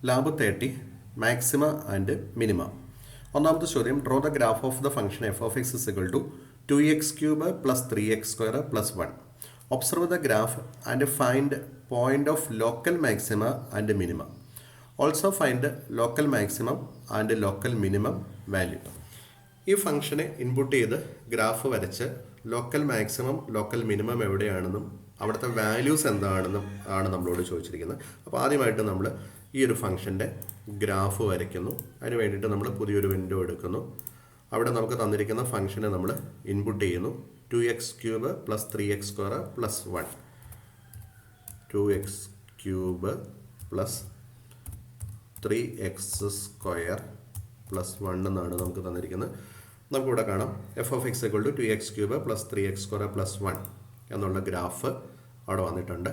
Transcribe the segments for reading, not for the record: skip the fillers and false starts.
Lab 30 maxima and minima. ഒന്നാമത്തെ ചോദ്യം, draw the graph of the function f of x is equal to 2x³ plus 3x² plus 1. Observe the graph and find point of local maxima and minimum. Also find local maximum and local minimum value. ഈ ഫംഗ്ഷനെ input ചെയ്ത് graph വരച്ച് local maximum local minimum എവിടെയാണെന്നും അവിടുത്തെ values എന്താണെന്നും ആണ് നമ്മളോട് ചോദിച്ചിരിക്കുന്നത്. അപ്പോൾ ആദ്യമായിട്ട് നമ്മൾ ഈ ഒരു ഫംഗ്ഷൻ്റെ ഗ്രാഫ് വരയ്ക്കുന്നു. അതിന് വേണ്ടിയിട്ട് നമ്മൾ പുതിയൊരു വിൻഡോ എടുക്കുന്നു. അവിടെ നമുക്ക് തന്നിരിക്കുന്ന ഫംഗ്ഷനെ നമ്മൾ ഇൻപുട്ട് ചെയ്യുന്നു. 2x³ plus 3x² plus 1. 2x³ plus 3x² plus 1 എന്നാണ് നമുക്ക് തന്നിരിക്കുന്നത്. നമുക്കിവിടെ കാണാം f of x equal to 2x³ plus 3x² plus 1 എന്നുള്ള ഗ്രാഫ് അവിടെ വന്നിട്ടുണ്ട്.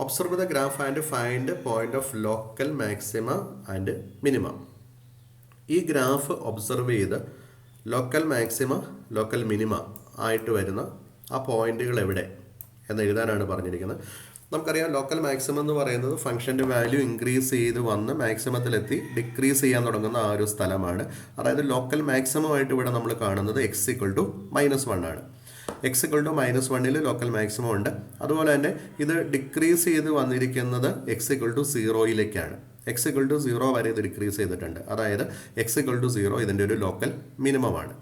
Observe the graph and find point of local maxima and minima. ഈ ഗ്രാഫ് ഒബ്സർവ് ചെയ്ത് ലോക്കൽ മാക്സിമ ലോക്കൽ മിനിമ ആയിട്ട് വരുന്ന ആ പോയിന്റുകൾ എവിടെ എന്ന് എഴുതാനാണ് പറഞ്ഞിരിക്കുന്നത്. നമുക്കറിയാം ലോക്കൽ മാക്സിമം എന്ന് പറയുന്നത് ഫംഗ്ഷൻ്റെ വാല്യൂ ഇൻക്രീസ് ചെയ്ത് വന്ന് മാക്സിമത്തിലെത്തി ഡിക്രീസ് ചെയ്യാൻ തുടങ്ങുന്ന ആ ഒരു സ്ഥലമാണ്. അതായത് ലോക്കൽ മാക്സിമമായിട്ട് ഇവിടെ നമ്മൾ കാണുന്നത് x = -1 ആണ്. x = -1 ലോക്കൽ മാക്സിമം ഉണ്ട്. അതുപോലെ തന്നെ ഇത് ഡിക്രീസ് ചെയ്ത് വന്നിരിക്കുന്നത് x = 0 x = 0 വരെ ഇത് ഡിക്രീസ് ചെയ്തിട്ടുണ്ട്. അതായത് x = 0 ഇതിൻ്റെ ഒരു ലോക്കൽ മിനിമമാണ്.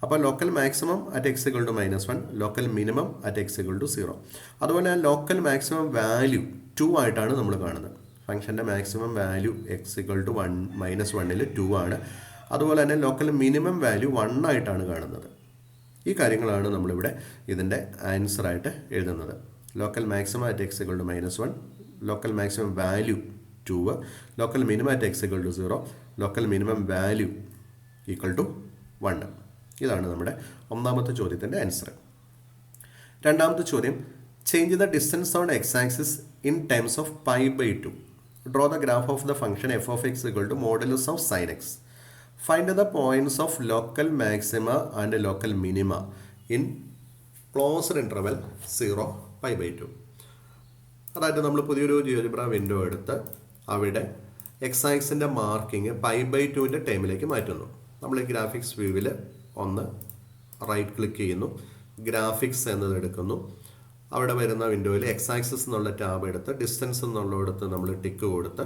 അപ്പോൾ local maximum at x = -1, local minimum at x = 0. അതുപോലെ ലോക്കൽ മാക്സിമം വാല്യൂ 2 ആയിട്ടാണ് നമ്മൾ കാണുന്നത്. ഫംഗ്ഷൻ്റെ മാക്സിമം വാല്യൂ x = 1 - 2 ആണ്. അതുപോലെ തന്നെ ലോക്കൽ മിനിമം വാല്യൂ 1 ആയിട്ടാണ് കാണുന്നത്. ഈ കാര്യങ്ങളാണ് നമ്മളിവിടെ ഇതിൻ്റെ ആൻസറായിട്ട് എഴുതുന്നത്. Local maximum at x = -1, local maximum value 2, local minimum at x = 0, local minimum value = 1. ഇതാണ് നമ്മുടെ ഒന്നാമത്തെ ചോദ്യത്തിൻ്റെ ആൻസർ. രണ്ടാമത്തെ ചോദ്യം, change the distance on x axis in terms of π/2. Draw the graph of the function f of x = modulus of sine x. Find the points of local maxima and local minima in closed interval 0 π/2. അതായത് നമ്മൾ പുതിയൊരു GeoGebra window എടുത്ത് അവിടെ X ആക്സിൻ്റെ marking π/2ൻ്റെ ടൈമിലേക്ക് മാറ്റുന്നു. നമ്മൾ ഈ graphics വ്യൂവിൽ ഒന്ന് റൈറ്റ് ക്ലിക്ക് ചെയ്യുന്നു, ഗ്രാഫിക്സ് എന്നത് എടുക്കുന്നു. അവിടെ വരുന്ന വിൻഡോയിൽ എക്സ് ആക്സിസ് എന്നുള്ള ടാബ് എടുത്ത് ഡിസ്റ്റൻസ് എന്നുള്ളിടത്ത് നമ്മൾ ടിക്ക് കൊടുത്ത്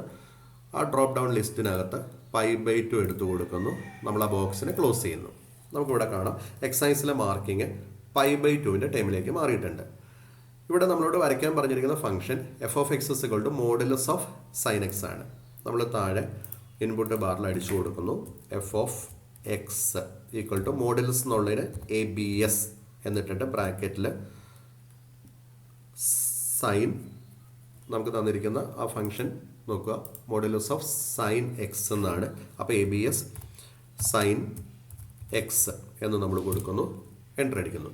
ആ ഡ്രോപ്പ് ഡൗൺ ലിസ്റ്റിനകത്ത് π/2 എടുത്ത് കൊടുക്കുന്നു. നമ്മൾ ആ ബോക്സിനെ ക്ലോസ് ചെയ്യുന്നു. നമുക്കിവിടെ കാണാം എക്സ് ആക്സിലെ മാർക്കിങ് π/2ൻ്റെ ടൈമിലേക്ക് മാറിയിട്ടുണ്ട്. ഇവിടെ നമ്മളോട് വരയ്ക്കാൻ പറഞ്ഞിരിക്കുന്ന function f of x = modulus of sine X ആണ്. നമ്മൾ താഴെ ഇൻപുട്ട് ബാറിൽ അടിച്ചു കൊടുക്കുന്നു. എഫ് ഓഫ് എക്സ് = മോഡുലസ് എന്നുള്ളതിന് ABS എന്നിട്ടിട്ട് ബ്രാക്കറ്റിൽ സൈൻ നമുക്ക് തന്നിരിക്കുന്ന ആ ഫംഗ്ഷൻ നോക്കുക, മോഡുലസ് ഓഫ് സൈൻ എക്സ് എന്നാണ്. അപ്പോൾ ABS സൈൻ എക്സ് എന്ന് നമ്മൾ കൊടുക്കുന്നു, എൻ്റർ അടിക്കുന്നു.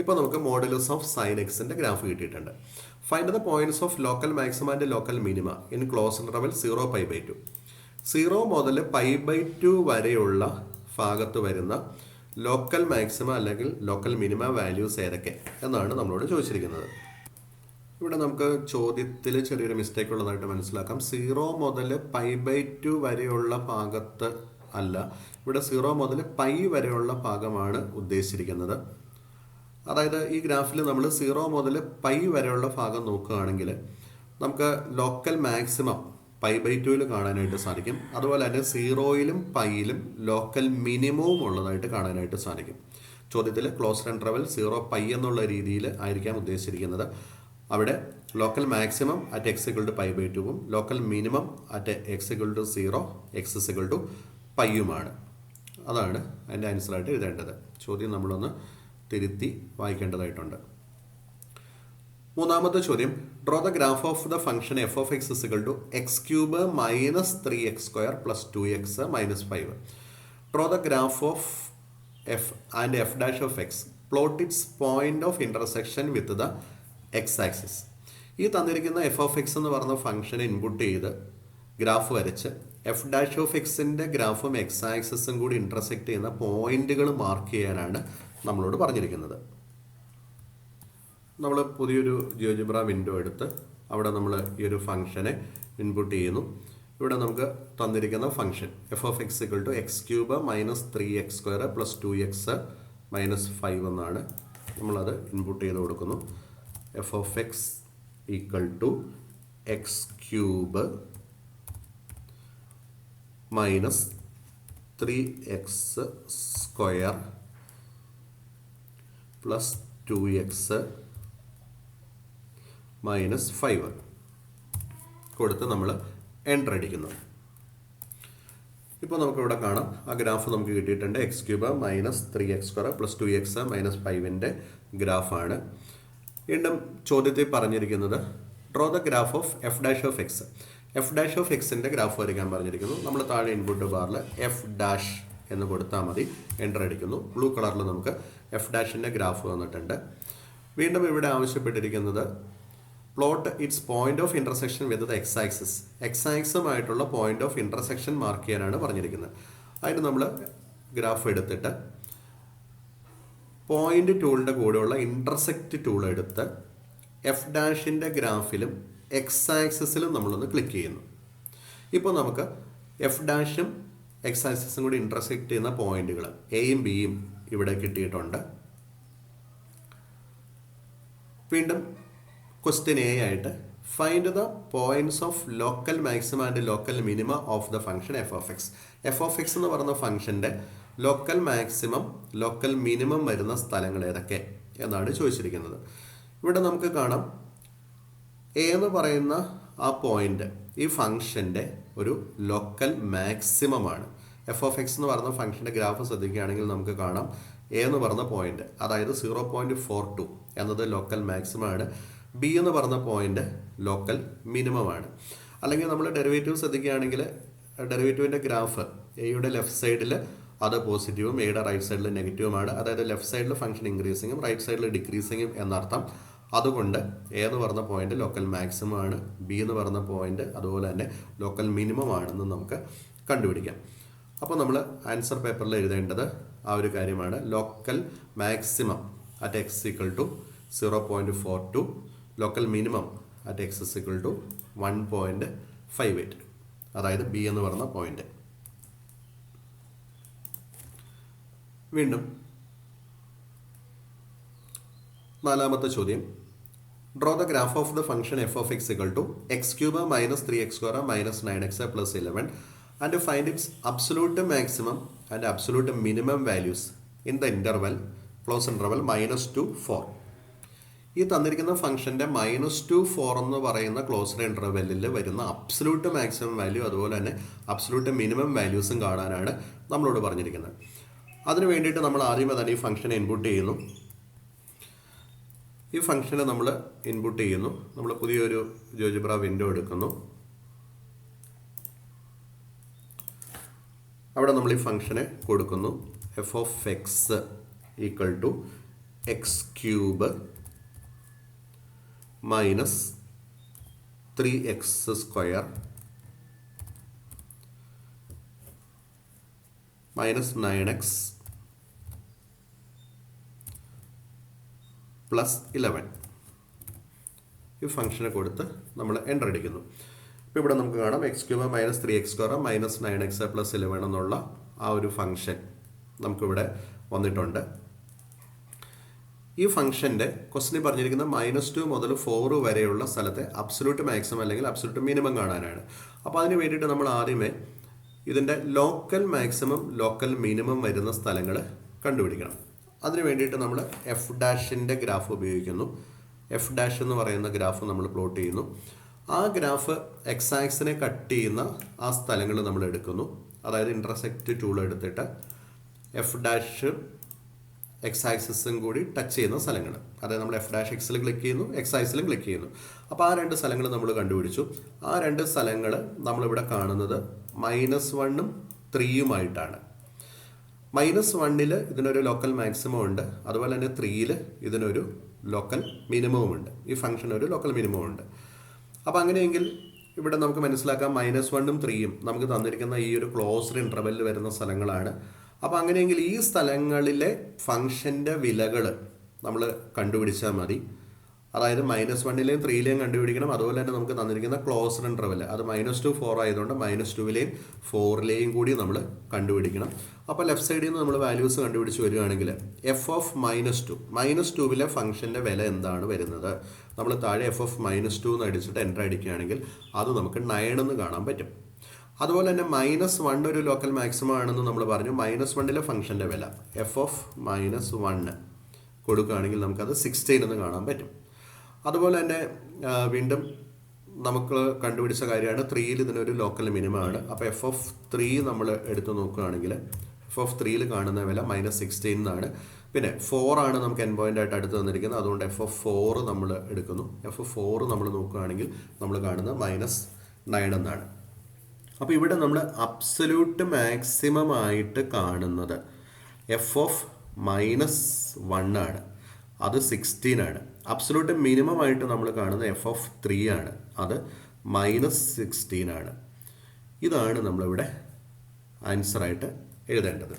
ഇപ്പോൾ നമുക്ക് മോഡുലസ് ഓഫ് സൈൻ എക്സിൻ്റെ ഗ്രാഫ് കിട്ടിയിട്ടുണ്ട്. Find the points of local maxima and local minima in close interval 0 π/2. 0 മുതൽ π/2 വരെയുള്ള ഭാഗത്ത് വരുന്ന ലോക്കൽ മാക്സിമ അല്ലെങ്കിൽ ലോക്കൽ മിനിമ വാല്യൂസ് ഏതൊക്കെ എന്നാണ് നമ്മളോട് ചോദിച്ചിരിക്കുന്നത്. ഇവിടെ നമുക്ക് ചോദ്യത്തിൽ ചെറിയൊരു മിസ്റ്റേക്ക് ഉള്ളതായിട്ട് മനസ്സിലാക്കാം. 0 മുതൽ π/2 വരെയുള്ള ഭാഗത്ത് അല്ല, ഇവിടെ 0 മുതൽ π വരെയുള്ള ഭാഗമാണ് ഉദ്ദേശിച്ചിരിക്കുന്നത്. അതായത് ഈ ഗ്രാഫിൽ നമ്മൾ 0 മുതൽ π വരെയുള്ള ഭാഗം നോക്കുകയാണെങ്കിൽ നമുക്ക് ലോക്കൽ മാക്സിമം π/2 കാണാനായിട്ട് സാധിക്കും. അതുപോലെ തന്നെ 0യിലും πയിലും ലോക്കൽ മിനിമവും ഉള്ളതായിട്ട് കാണാനായിട്ട് സാധിക്കും. ചോദ്യത്തിൽ ക്ലോസ്ഡ് ഇൻ്റർവെൽ 0 π എന്നുള്ള രീതിയിൽ ആയിരിക്കാം ഉദ്ദേശിച്ചിരിക്കുന്നത്. അവിടെ ലോക്കൽ മാക്സിമം അറ്റ് x = π/2ഉം local minimum at x = 0, x = πയുമാണ്. അതാണ് അതിൻ്റെ ആൻസറായിട്ട് എഴുതേണ്ടത്. ചോദ്യം നമ്മളൊന്ന് തിരുത്തി വായിക്കേണ്ടതായിട്ടുണ്ട്. മൂന്നാമത്തെ ചോദ്യം, draw the graph of the function f of x = x³ - 3x² plus 2x - 5. Draw the graph of F and f' of X. Plot its point of intersection with the x axis. ഈ തന്നിരിക്കുന്ന F of X എന്ന് പറഞ്ഞ ഫംഗ്ഷനെ input ചെയ്ത് graph വരച്ച് f' of എക്സിൻ്റെ ഗ്രാഫും X ആക്സിസും കൂടി ഇൻ്റർസെക്റ്റ് ചെയ്യുന്ന പോയിന്റുകൾ മാർക്ക് ചെയ്യാനാണ് നമ്മളോട് പറഞ്ഞിരിക്കുന്നത്. നമ്മൾ പുതിയൊരു ജിയോജിബ്ര വിൻഡോ എടുത്ത് അവിടെ നമ്മൾ ഈ ഒരു ഫംഗ്ഷനെ ഇൻപുട്ട് ചെയ്യുന്നു. ഇവിടെ നമുക്ക് തന്നിരിക്കുന്ന function f of x equal to x cube minus 3x² plus 2x minus 5 എന്നാണ്. നമ്മളത് ഇൻപുട്ട് ചെയ്ത് കൊടുക്കുന്നു. F of x equal to x cube minus 3x² plus 2x minus 5 കൊടുത്ത് നമ്മൾ എൻ്റർ അടിക്കുന്നു. ഇപ്പോൾ നമുക്കിവിടെ കാണാം ആ ഗ്രാഫ് നമുക്ക് കിട്ടിയിട്ടുണ്ട്. X cube minus 3x² plus 2x minus 5ൻ്റെ ഗ്രാഫാണ്. വീണ്ടും ചോദ്യത്തിൽ പറഞ്ഞിരിക്കുന്നത് draw the graph of f dash of x. F dash of എക്സിൻ്റെ ഗ്രാഫ് വരയ്ക്കാൻ പറഞ്ഞിരിക്കുന്നു. നമ്മൾ താഴെ ഇൻപുട്ട് ബാറിൽ എഫ് ഡാഷ് എന്ന് കൊടുത്താൽ മതി. എൻ്റർ അടിക്കുന്നു. ബ്ലൂ കളറിൽ നമുക്ക് എഫ് ഡാഷിൻ്റെ ഗ്രാഫ് വന്നിട്ടുണ്ട്. വീണ്ടും ഇവിടെ ആവശ്യപ്പെട്ടിരിക്കുന്നത് plot its point of intersection with the x axis. X ആക്സുമായിട്ടുള്ള പോയിന്റ് ഓഫ് ഇൻ്റർസെക്ഷൻ മാർക്ക് ചെയ്യാനാണ് പറഞ്ഞിരിക്കുന്നത്. അതിന് നമ്മൾ ഗ്രാഫ് എടുത്തിട്ട് പോയിന്റ് ടൂളിൻ്റെ കൂടെയുള്ള ഇൻ്റർസെക്റ്റ് ടൂൾ എടുത്ത് എഫ് ഡാഷിൻ്റെ ഗ്രാഫിലും എക്സ് ആക്സിസിലും നമ്മളൊന്ന് ക്ലിക്ക് ചെയ്യുന്നു. ഇപ്പോൾ നമുക്ക് എഫ് ഡാഷും എക്സ് ആക്സിസും കൂടി ഇൻ്റർസെക്റ്റ് ചെയ്യുന്ന പോയിന്റുകൾ എയും ബിയും ഇവിടെ കിട്ടിയിട്ടുണ്ട്. വീണ്ടും ക്വസ്റ്റ്യൻ എ ആയിട്ട് find the points of local maximum and local minima of the function f of x. F of X എന്ന് പറയുന്ന ഫംഗ്ഷൻ്റെ ലോക്കൽ മാക്സിമം ലോക്കൽ മിനിമം വരുന്ന സ്ഥലങ്ങൾ ഏതൊക്കെ എന്നാണ് ചോദിച്ചിരിക്കുന്നത്. ഇവിടെ നമുക്ക് കാണാം എ എന്ന് പറയുന്ന ആ പോയിന്റ് ഈ ഫംഗ്ഷൻ്റെ ഒരു ലോക്കൽ മാക്സിമമാണ്. എഫ് ഓഫ് എക്സ് എന്ന് പറയുന്ന ഫംഗ്ഷൻ്റെ ഗ്രാഫ് ശ്രദ്ധിക്കുകയാണെങ്കിൽ നമുക്ക് കാണാം എ എന്ന് പറഞ്ഞ പോയിന്റ്, അതായത് 0.42 എന്നത് ലോക്കൽ മാക്സിമമാണ്. ബി എന്ന് പറഞ്ഞ പോയിന്റ് ലോക്കൽ മിനിമമാണ്. അല്ലെങ്കിൽ നമ്മൾ ഡെറിവേറ്റീവ് ശ്രദ്ധിക്കുകയാണെങ്കിൽ ഡെറിവേറ്റീവിൻ്റെ ഗ്രാഫ് എയുടെ ലെഫ്റ്റ് സൈഡിൽ അത് പോസിറ്റീവും എയുടെ റൈറ്റ് സൈഡിൽ നെഗറ്റീവുമാണ്. അതായത് ലെഫ്റ്റ് സൈഡിൽ ഫംഗ്ഷൻ ഇൻക്രീസിങ്ങും റൈറ്റ് സൈഡിൽ ഡിക്രീസിങ്ങും എന്നർത്ഥം. അതുകൊണ്ട് എ എന്ന് പറഞ്ഞ പോയിന്റ് ലോക്കൽ മാക്സിമം ആണ്, ബി എന്ന് പറഞ്ഞ പോയിന്റ് അതുപോലെ തന്നെ ലോക്കൽ മിനിമം ആണെന്ന് നമുക്ക് കണ്ടുപിടിക്കാം. അപ്പോൾ നമ്മൾ ആൻസർ പേപ്പറിൽ എഴുതേണ്ടത് ആ ഒരു കാര്യമാണ്. Local maximum at x equal to 0.42, local minimum at x is equal to 1.58, അതായത് ബി എന്ന് പറഞ്ഞ പോയിന്റ്. വീണ്ടും നാലാമത്തെ ചോദ്യം draw the graph of the function f of x equal to x cube minus 3x² minus 9x plus 11 and find its absolute maximum and absolute minimum values in the interval close interval -2 4. ഈ തന്നിരിക്കുന്ന ഫംഗ്ഷൻ്റെ -2 4 എന്ന് പറയുന്ന closed ഇൻ്റർവെല്ലിൽ വരുന്ന absolute maximum value അതുപോലെ തന്നെ absolute minimum വാല്യൂസും കാണാനാണ് നമ്മളോട് പറഞ്ഞിരിക്കുന്നത്. അതിന് വേണ്ടിയിട്ട് നമ്മൾ ആദ്യമേ തന്നെ ഈ ഫംഗ്ഷനെ ഇൻപുട്ട് ചെയ്യുന്നു. ഈ ഫംഗ്ഷനെ നമ്മൾ ഇൻപുട്ട് ചെയ്യുന്നു. നമ്മൾ പുതിയൊരു ജിയോജിബ്ര വിൻഡോ എടുക്കുന്നു. അവിടെ നമ്മൾ ഈ ഫംഗ്ഷനെ കൊടുക്കുന്നു. F of x equal to x cube minus 3x² minus 9x plus 11 ഈ ഫംഗ്ഷനെ കൊടുത്ത് നമ്മൾ എൻ്റർ അടിക്കുന്നു. ഇപ്പോൾ ഇവിടെ നമുക്ക് കാണാം X cube minus 3x² minus 9x plus 11 എന്നുള്ള ആ ഒരു ഫംഗ്ഷൻ നമുക്കിവിടെ വന്നിട്ടുണ്ട്. ഈ ഫംഗ്ഷൻ്റെ ക്വസ്റ്റിനിൽ പറഞ്ഞിരിക്കുന്ന -2 മുതൽ 4 വരെയുള്ള സ്ഥലത്തെ അബ്സൊല്യൂട്ട് മാക്സിമം അല്ലെങ്കിൽ അബ്സൊല്യൂട്ട് മിനിമം കാണാനാണ്. അപ്പോൾ അതിന് വേണ്ടിയിട്ട് നമ്മൾ ആദ്യമേ ഇതിൻ്റെ ലോക്കൽ മാക്സിമം ലോക്കൽ മിനിമം വരുന്ന സ്ഥലങ്ങൾ കണ്ടുപിടിക്കണം. അതിന് വേണ്ടിയിട്ട് നമ്മൾ എഫ് ഡാഷിൻ്റെ ഗ്രാഫ് ഉപയോഗിക്കുന്നു. എഫ് ഡാഷ് എന്ന് പറയുന്ന ഗ്രാഫ് നമ്മൾ പ്ലോട്ട് ചെയ്യുന്നു. ആ ഗ്രാഫ് എക്സ് ആക്സിനെ കട്ട് ചെയ്യുന്ന ആ സ്ഥലങ്ങൾ നമ്മൾ എടുക്കുന്നു. അതായത് ഇൻ്റർസെക്റ്റ് ടൂൾ എടുത്തിട്ട് എഫ് ഡാഷ് എക്സ് ആക്സിസും കൂടി ടച്ച് ചെയ്യുന്ന സ്ഥലങ്ങൾ, അതായത് നമ്മൾ എഫ് ഡാഷ് എക്സിൽ ക്ലിക്ക് ചെയ്യുന്നു, എക്സ് ആക്സിലും ക്ലിക്ക് ചെയ്യുന്നു. അപ്പോൾ ആ 2 സ്ഥലങ്ങൾ നമ്മൾ കണ്ടുപിടിച്ചു. ആ 2 സ്ഥലങ്ങൾ നമ്മളിവിടെ കാണുന്നത് -1ഉം 3യുമായിട്ടാണ്. -1ൽ ഇതിനൊരു ലോക്കൽ മാക്സിമം ഉണ്ട്, അതുപോലെ തന്നെ 3ൽ ഇതിനൊരു ലോക്കൽ മിനിമവും ഉണ്ട്. ഈ ഫംഗ്ഷൻ ഒരു ലോക്കൽ മിനിമം ഉണ്ട്. അപ്പോൾ അങ്ങനെയെങ്കിൽ ഇവിടെ നമുക്ക് മനസ്സിലാക്കാം -1ഉം 3യും നമുക്ക് തന്നിരിക്കുന്ന ഈ ഒരു ക്ലോസ്ഡ് ഇൻ്റർവെല്ലിൽ വരുന്ന സ്ഥലങ്ങളാണ്. അപ്പോൾ അങ്ങനെയെങ്കിൽ ഈ സ്ഥലങ്ങളിലെ ഫംഗ്ഷൻ്റെ വിലകൾ നമ്മൾ കണ്ടുപിടിച്ചാൽ മതി. അതായത് -1ലെയും 3ലെയും കണ്ടുപിടിക്കണം. അതുപോലെ തന്നെ നമുക്ക് തന്നിരിക്കുന്ന ക്ലോസ്ഡ് ഇന്റർവെൽ അത് -2 4 ആയതുകൊണ്ട് -2ലെയും 4ലെയും കൂടി നമ്മൾ കണ്ടുപിടിക്കണം. അപ്പോൾ ലെഫ്റ്റ് സൈഡിൽ നിന്ന് നമ്മൾ വാല്യൂസ് കണ്ടുപിടിച്ച് വരികയാണെങ്കിൽ f(-2) -2ലെ ഫംഗ്ഷൻ്റെ വില എന്താണ് വരുന്നത്? നമ്മൾ താഴെ f(-2) എന്ന് അടിച്ചിട്ട് എൻ്റർ അടിക്കുകയാണെങ്കിൽ അത് നമുക്ക് 9 എന്ന് കാണാൻ പറ്റും. അതുപോലെ തന്നെ -1 ഒരു ലോക്കൽ മാക്സിമം ആണെന്ന് നമ്മൾ പറഞ്ഞു. -1ലെ ഫംഗ്ഷൻ്റെ വില f(-1) കൊടുക്കുകയാണെങ്കിൽ നമുക്കത് 16 എന്ന് കാണാൻ പറ്റും. അതുപോലെ തന്നെ വീണ്ടും നമുക്ക് കണ്ടുപിടിച്ച കാര്യമാണ് 3ൽ ഇതിനൊരു ലോക്കൽ മിനിമം ആണ്. അപ്പോൾ f(3) നമ്മൾ എടുത്ത് നോക്കുകയാണെങ്കിൽ f(3)ൽ കാണുന്ന വില -16 എന്നാണ്. പിന്നെ 4 ആണ് നമുക്ക് എൻ പോയിന്റ് ആയിട്ട് അടുത്ത് തന്നിരിക്കുന്നത്. അതുകൊണ്ട് f(4) നമ്മൾ എടുക്കുന്നു. f(4) നമ്മൾ നോക്കുകയാണെങ്കിൽ നമ്മൾ കാണുന്നത് -9 എന്നാണ്. അപ്പോൾ ഇവിടെ നമ്മൾ അബ്സല്യൂട്ട് മാക്സിമം ആയിട്ട് കാണുന്നത് f(-1) ആണ്. അത് 16 ആണ്. അബ്സല്യൂട്ട് മിനിമം ആയിട്ട് നമ്മൾ കാണുന്നത് f(3) ആണ്. അത് -16 ആണ്. ഇതാണ് നമ്മളിവിടെ ആൻസറായിട്ട് എഴുതേണ്ടത്.